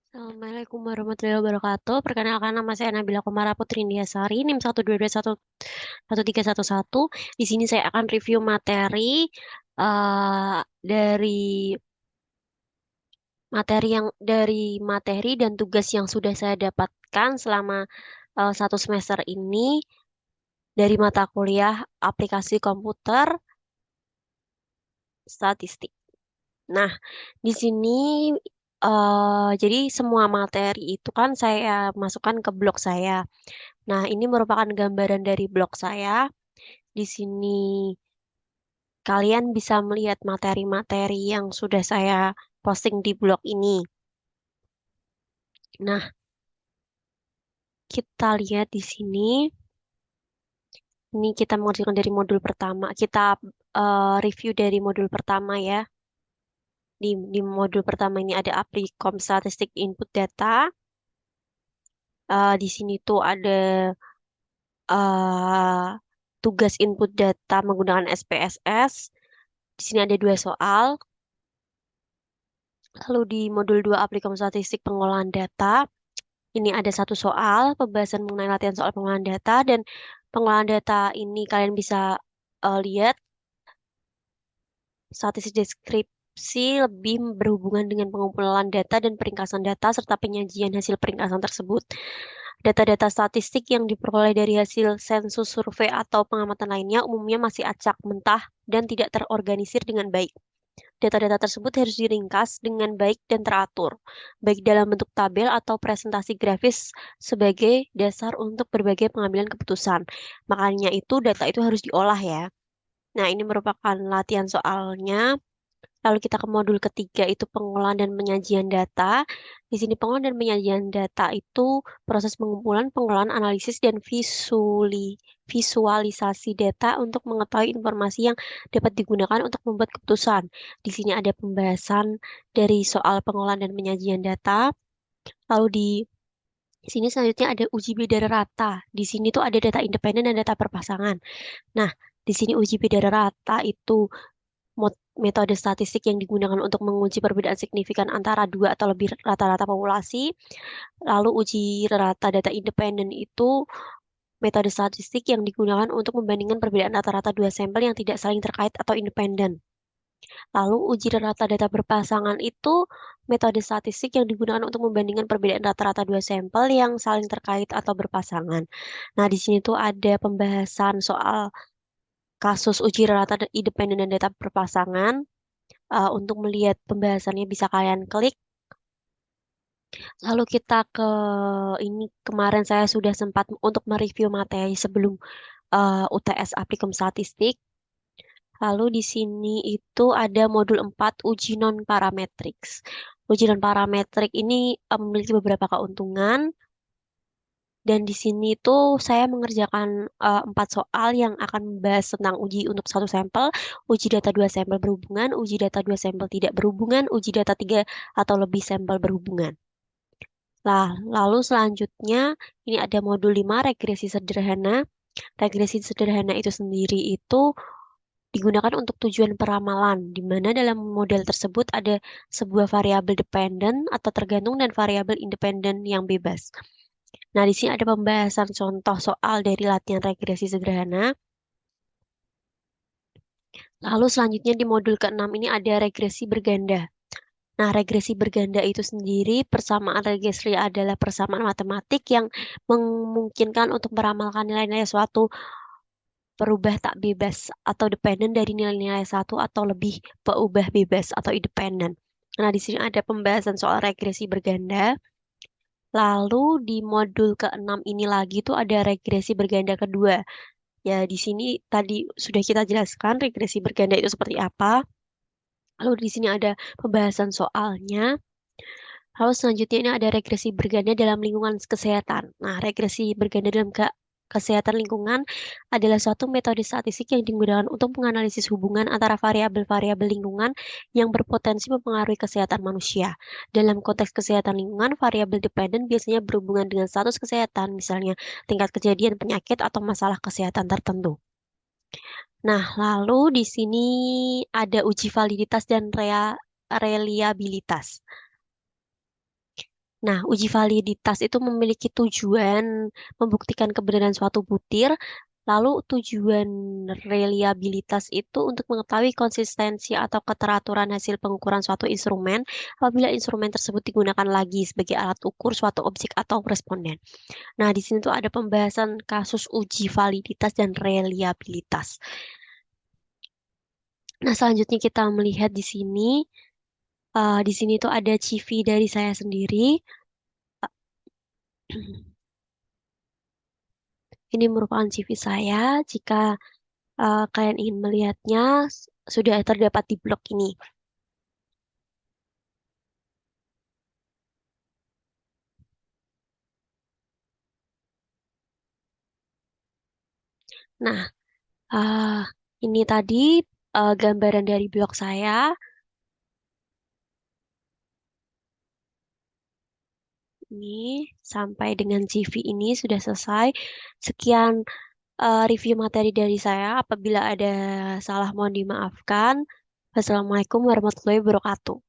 Assalamualaikum warahmatullahi wabarakatuh. Perkenalkan, nama saya Nabila Komara Putri Indiasari, NIM 122111311. Di sini saya akan review materi dari materi dan tugas yang sudah saya dapatkan selama satu semester ini dari mata kuliah aplikasi komputer statistik. Nah, di sini jadi semua materi itu kan saya masukkan ke blog saya. Nah, ini merupakan gambaran dari blog saya. Di sini kalian bisa melihat materi-materi yang sudah saya posting di blog ini. Nah, kita lihat di sini. Ini kita mengerjakan dari modul pertama. Kita review dari modul pertama ya. Di modul pertama ini ada Applikom Statistik Input Data. Di sini tuh ada eh, tugas input data menggunakan SPSS. Di sini ada dua soal. Lalu di modul 2 aplikasi statistik pengolahan data, ini ada satu soal, pembahasan mengenai latihan soal pengolahan data, dan pengolahan data ini kalian bisa lihat statistik deskripsi lebih berhubungan dengan pengumpulan data dan peringkasan data serta penyajian hasil peringkasan tersebut. Data-data statistik yang diperoleh dari hasil sensus, survei, atau pengamatan lainnya umumnya masih acak, mentah, dan tidak terorganisir dengan baik. Data-data tersebut harus diringkas dengan baik dan teratur, baik dalam bentuk tabel atau presentasi grafis sebagai dasar untuk berbagai pengambilan keputusan. Makanya itu data itu harus diolah ya. Nah, ini merupakan latihan soalnya. Lalu kita ke modul ketiga itu pengolahan dan penyajian data. Di sini pengolahan dan penyajian data itu proses pengumpulan, pengolahan, analisis, dan visualisasi data untuk mengetahui informasi yang dapat digunakan untuk membuat keputusan. Di sini ada pembahasan dari soal pengolahan dan penyajian data. Lalu di sini selanjutnya ada uji beda rata. Di sini tuh ada data independen dan data berpasangan. Nah, di sini uji beda rata itu metode statistik yang digunakan untuk menguji perbedaan signifikan antara dua atau lebih rata-rata populasi. Lalu uji rata data independen itu metode statistik yang digunakan untuk membandingkan perbedaan rata-rata dua sampel yang tidak saling terkait atau independen. Lalu uji rata data berpasangan itu metode statistik yang digunakan untuk membandingkan perbedaan rata-rata dua sampel yang saling terkait atau berpasangan. Nah, di sini tuh ada pembahasan soal kasus uji rata independen dan data berpasangan. Untuk melihat pembahasannya bisa kalian klik. Lalu kita ke ini kemarin saya sudah sempat untuk mereview materi sebelum UTS Applikum Statistik. Lalu di sini itu ada modul 4 uji non-parametrics. Uji non-parametrik ini memiliki beberapa keuntungan. Dan di sini tuh saya mengerjakan 4 soal yang akan membahas tentang uji untuk satu sampel, uji data dua sampel berhubungan, uji data dua sampel tidak berhubungan, uji data tiga atau lebih sampel berhubungan. Nah, lalu selanjutnya ini ada modul 5 regresi sederhana. Regresi sederhana itu sendiri itu digunakan untuk tujuan peramalan, di mana dalam model tersebut ada sebuah variabel dependen atau tergantung dan variabel independen yang bebas. Nah, di sini ada pembahasan contoh soal dari latihan regresi sederhana. Lalu selanjutnya di modul ke-6 ini ada regresi berganda. Nah, regresi berganda itu sendiri, persamaan regresi adalah persamaan matematik yang memungkinkan untuk meramalkan nilai-nilai suatu perubah tak bebas atau dependen dari nilai-nilai satu atau lebih peubah bebas atau independen. Nah, di sini ada pembahasan soal regresi berganda. Lalu di modul ke-6 ini lagi tuh ada regresi berganda kedua. Ya, di sini tadi sudah kita jelaskan regresi berganda itu seperti apa. Lalu di sini ada pembahasan soalnya. Lalu selanjutnya ini ada regresi berganda dalam lingkungan kesehatan. Nah, regresi berganda dalam kesehatan lingkungan adalah suatu metode statistik yang digunakan untuk menganalisis hubungan antara variabel-variabel lingkungan yang berpotensi mempengaruhi kesehatan manusia. Dalam konteks kesehatan lingkungan, variabel dependen biasanya berhubungan dengan status kesehatan, misalnya tingkat kejadian penyakit atau masalah kesehatan tertentu. Nah, lalu di sini ada uji validitas dan reliabilitas. Nah, uji validitas itu memiliki tujuan membuktikan kebenaran suatu butir, lalu tujuan reliabilitas itu untuk mengetahui konsistensi atau keteraturan hasil pengukuran suatu instrumen apabila instrumen tersebut digunakan lagi sebagai alat ukur suatu objek atau responden. Nah, di sini tuh ada pembahasan kasus uji validitas dan reliabilitas. Nah, selanjutnya kita melihat di sini, di sini tuh ada CV dari saya sendiri. Ini merupakan CV saya. Jika kalian ingin melihatnya, sudah terdapat di blog ini. Nah, ah, ini tadi gambaran dari blog saya. Ini sampai dengan CV ini sudah selesai. Sekian review materi dari saya. Apabila ada salah mohon dimaafkan. Wassalamualaikum warahmatullahi wabarakatuh.